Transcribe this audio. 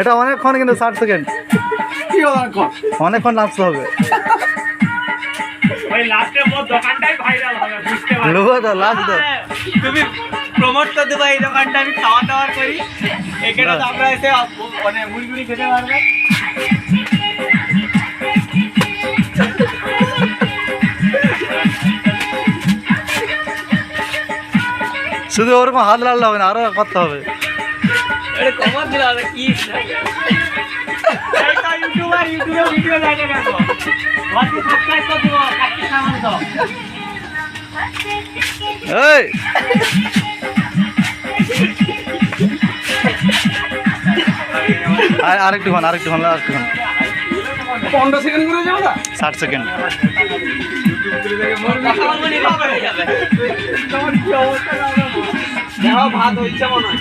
এটা অনেকক্ষণ কিন্তু 60 সেকেন্ড কি অনেকক্ষণ অনেকক্ষণ নাচতে হবে ওই লাস্টের পর দোকানটাই ভাইরাল হবে বুঝতে পারছো লোগো তো লাস্ট তো তুমি প্রমোট করে দেবা এই দোকানটা আমি খাওয়া দাওয়ার করি এখানে তো আমরা এসে মানে মুড়ি খেতে পারবে শুধু ওরকম হাত লাল হবে না আরো করতে হবে এটা কমার দিলাম কি এইটা ইউটিউবে ভিডিও দেখে গেছো বাকি সাবস্ক্রাইব করে দিও কাটি সামান দাও এই আরেকটুখান 15 সেকেন্ড করে যাবো না 60 সেকেন্ড ভাত হচ্ছে মনে হয়